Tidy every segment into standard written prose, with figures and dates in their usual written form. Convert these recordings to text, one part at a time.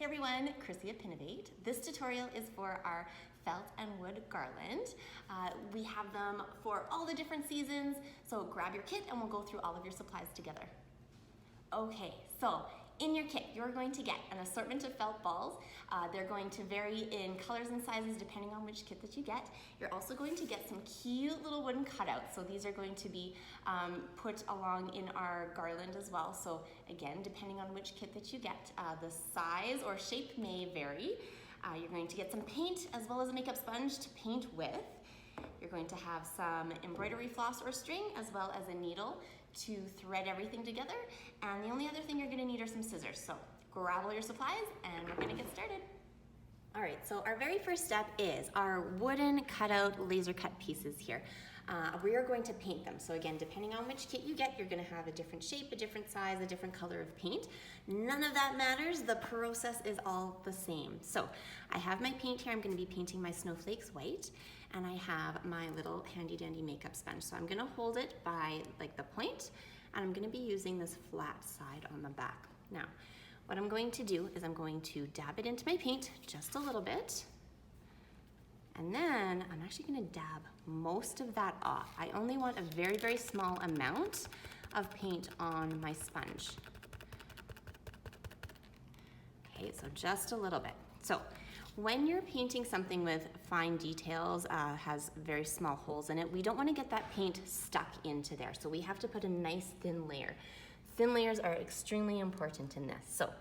Hey everyone, Chrissy at Pinovate. This tutorial is for our felt and wood garland. We have them for all the different seasons, so grab your kit and we'll go through all of your supplies together. Okay, so in your kit, you're going to get an assortment of felt balls. They're going to vary in colors and sizes depending on which kit that you get. You're also going to get some cute little wooden cutouts. So these are going to be put along in our garland as well. So again, depending on which kit that you get, the size or shape may vary. You're going to get some paint as well as a makeup sponge to paint with. You're going to have some embroidery floss or string as well as a needle to thread everything together. And the only other thing you're gonna need are some scissors. So grab all your supplies and we're gonna get started. All right, so our very first step is our wooden cutout laser cut pieces here. We are going to paint them. So again, depending on which kit you get, you're gonna have a different shape, a different size, a different color of paint. None of that matters, the process is all the same. So I have my paint here, I'm gonna be painting my snowflakes white, and I have my little handy dandy makeup sponge. So I'm gonna hold it by like the point, and I'm gonna be using this flat side on the back. Now, what I'm going to do is I'm going to dab it into my paint just a little bit, and then I'm actually gonna dab most of that off. I only want a very, very small amount of paint on my sponge. Okay, so just a little bit. So when you're painting something with fine details, has very small holes in it, we don't want to get that paint stuck into there. So we have to put a nice thin layer. Thin layers are extremely important in this. So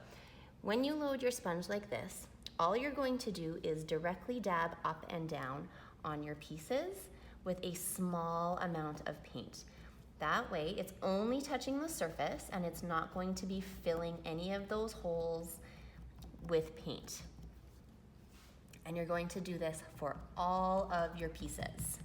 when you load your sponge like this, all you're going to do is directly dab up and down on your pieces with a small amount of paint. That way it's only touching the surface and it's not going to be filling any of those holes with paint. And you're going to do this for all of your pieces.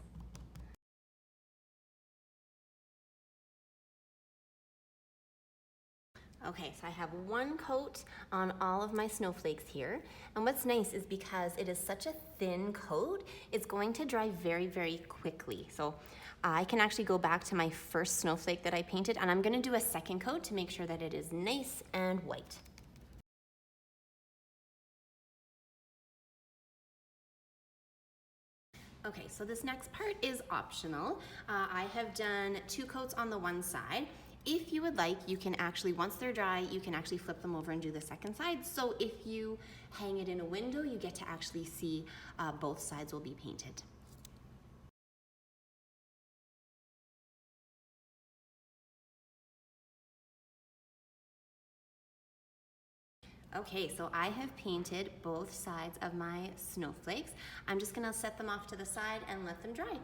Okay, so I have one coat on all of my snowflakes here. And what's nice is because it is such a thin coat, it's going to dry very, very quickly. So I can actually go back to my first snowflake that I painted, and I'm gonna do a second coat to make sure that it is nice and white. Okay, so this next part is optional. I have done 2 coats on the one side. If you would like, you can actually, once they're dry, you can actually flip them over and do the second side. So if you hang it in a window, you get to actually see both sides will be painted. Okay, so I have painted both sides of my snowflakes. I'm just gonna set them off to the side and let them dry.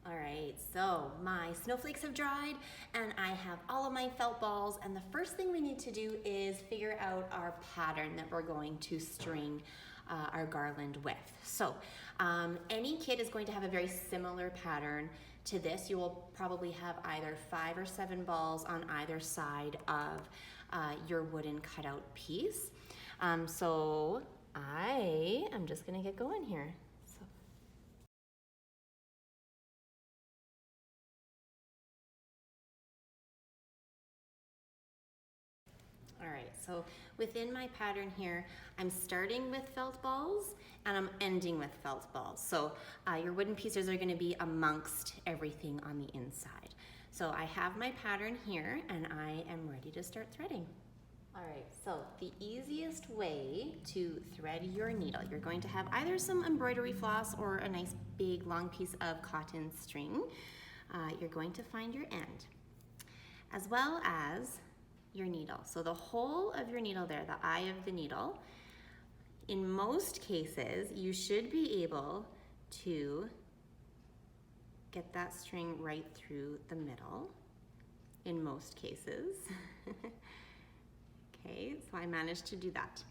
All right, so my snowflakes have dried and I have all of my felt balls, and the first thing we need to do is figure out our pattern that we're going to string our garland with. So any kit is going to have a very similar pattern to this. You will probably have either 5 or 7 balls on either side of your wooden cutout piece. So I am just gonna get going here. All right, so within my pattern here, I'm starting with felt balls and I'm ending with felt balls. So your wooden pieces are gonna be amongst everything on the inside. So I have my pattern here and I am ready to start threading. All right, so the easiest way to thread your needle, you're going to have either some embroidery floss or a nice big long piece of cotton string. You're going to find your end, as well as your needle. So the hole of your needle there, the eye of the needle, in most cases, you should be able to get that string right through the middle, in most cases. Okay, so I managed to do that.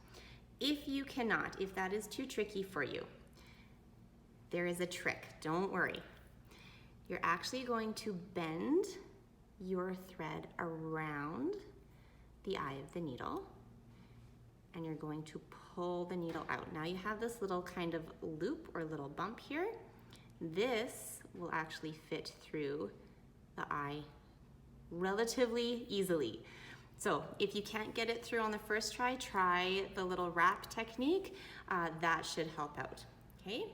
If you cannot, if that is too tricky for you, there is a trick, don't worry. You're actually going to bend your thread around the eye of the needle, and you're going to pull the needle out. Now you have this little kind of loop or little bump here. This will actually fit through the eye relatively easily. So if you can't get it through on the first try, try the little wrap technique. That should help out, okay?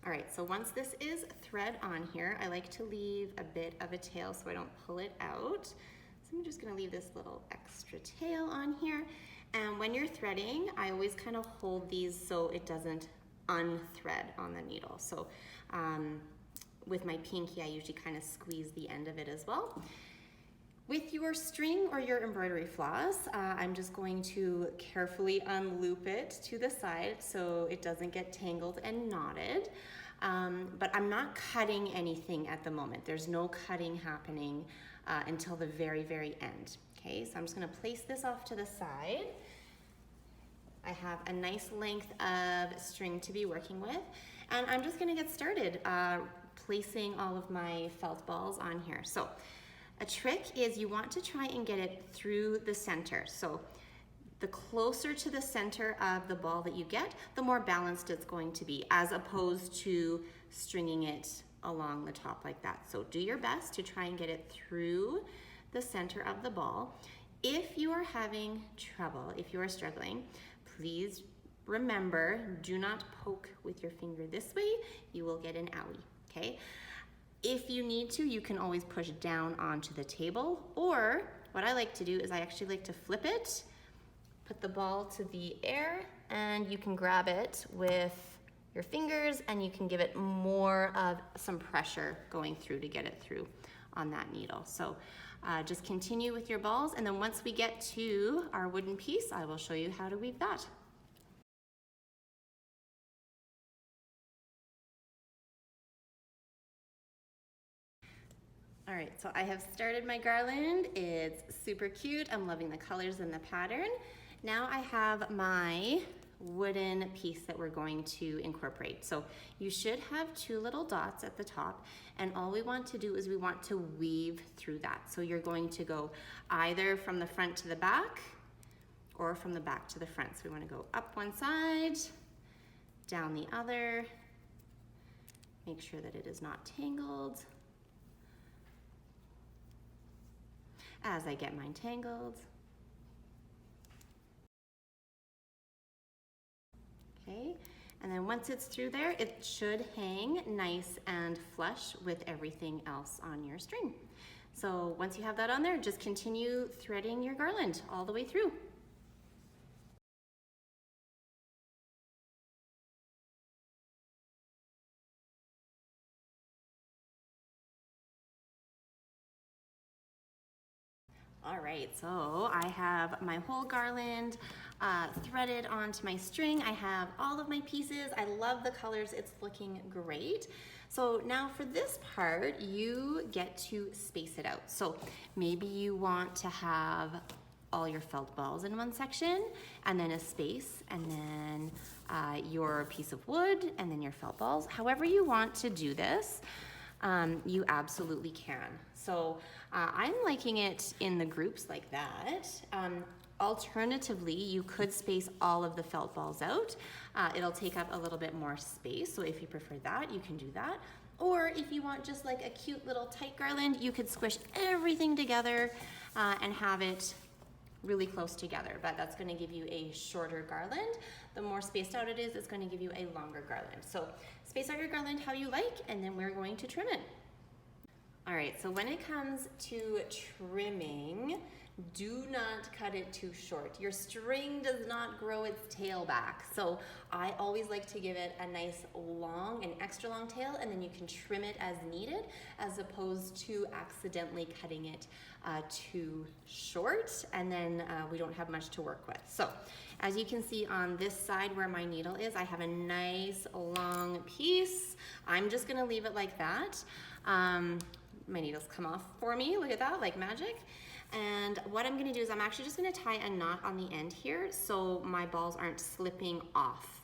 All right, so once this is thread on here, I like to leave a bit of a tail so I don't pull it out. So I'm just gonna leave this little extra tail on here. And when you're threading, I always kind of hold these so it doesn't unthread on the needle. So with my pinky, I usually kind of squeeze the end of it as well. With your string or your embroidery floss, I'm just going to carefully unloop it to the side so it doesn't get tangled and knotted. But I'm not cutting anything at the moment. There's no cutting happening until the very, very end. Okay, so I'm just gonna place this off to the side. I have a nice length of string to be working with, and I'm just gonna get started placing all of my felt balls on here. So a trick is you want to try and get it through the center. So the closer to the center of the ball that you get, the more balanced it's going to be, as opposed to stringing it along the top like that. So do your best to try and get it through the center of the ball. If you are having trouble, if you are struggling, please remember, do not poke with your finger this way. You will get an owie, okay? If you need to, you can always push down onto the table, or what I like to do is I actually like to flip it, put the ball to the air, and you can grab it with your fingers and you can give it more of some pressure going through to get it through on that needle. So just continue with your balls, and then once we get to our wooden piece, I will show you how to weave that. All right, so I have started my garland. It's super cute. I'm loving the colors and the pattern. Now I have my wooden piece that we're going to incorporate. So you should have two little dots at the top, and all we want to do is we want to weave through that. So you're going to go either from the front to the back or from the back to the front. So we want to go up one side, down the other, make sure that it is not tangled. As I get mine tangled. Okay, and then once it's through there, it should hang nice and flush with everything else on your string. So once you have that on there, just continue threading your garland all the way through. All right, so I have my whole garland threaded onto my string. I have all of my pieces. I love the colors. It's looking great. So now for this part, you get to space it out. So maybe you want to have all your felt balls in one section, and then a space, and then your piece of wood, and then your felt balls. However you want to do this, you absolutely can. So I'm liking it in the groups like that. Alternatively, you could space all of the felt balls out. It'll take up a little bit more space, so if you prefer that, you can do that. Or if you want just like a cute little tight garland, you could squish everything together and have it really close together, but that's gonna give you a shorter garland. The more spaced out it is, it's gonna give you a longer garland. So space out your garland how you like, and then we're going to trim it. All right, so when it comes to trimming, do not cut it too short. Your string does not grow its tail back. So I always like to give it a nice long, an extra long tail, and then you can trim it as needed, as opposed to accidentally cutting it too short, and then we don't have much to work with. So as you can see on this side where my needle is, I have a nice long piece. I'm just gonna leave it like that. My needles come off for me, look at that, like magic. And what I'm gonna do is I'm actually just gonna tie a knot on the end here so my balls aren't slipping off.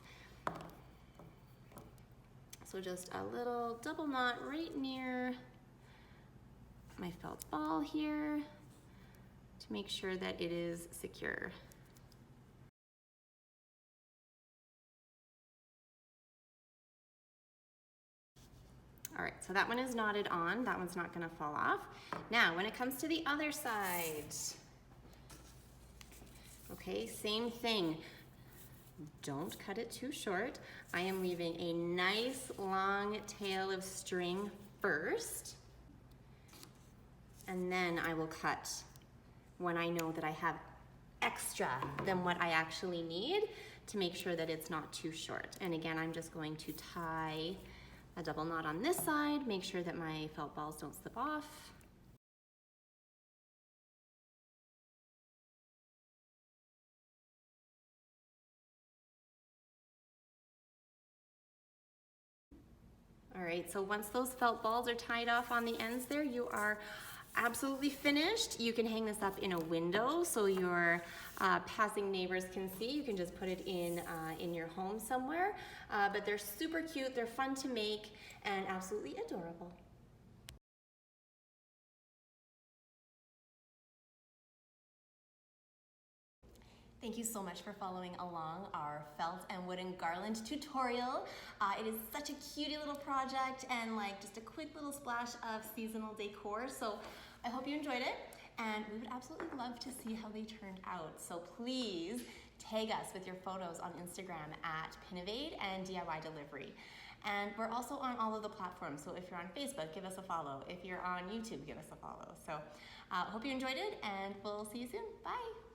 So just a little double knot right near my felt ball here to make sure that it is secure. All right, so that one is knotted on. That one's not gonna fall off. Now, when it comes to the other side, okay, same thing. Don't cut it too short. I am leaving a nice long tail of string first, and then I will cut when I know that I have extra than what I actually need to make sure that it's not too short. And again, I'm just going to tie a double knot on this side, make sure that my felt balls don't slip off. All right, so once those felt balls are tied off on the ends there, you are absolutely finished. You can hang this up in a window so your passing neighbors can see. You can just put it in your home somewhere. But they're super cute, they're fun to make, and absolutely adorable. Thank you so much for following along our felt and wooden garland tutorial. It is such a cutie little project and like just a quick little splash of seasonal decor. So I hope you enjoyed it, and we would absolutely love to see how they turned out. So please tag us with your photos on Instagram at Pinovate and DIY Delivery. And we're also on all of the platforms. So if you're on Facebook, give us a follow. If you're on YouTube, give us a follow. So hope you enjoyed it, and we'll see you soon. Bye.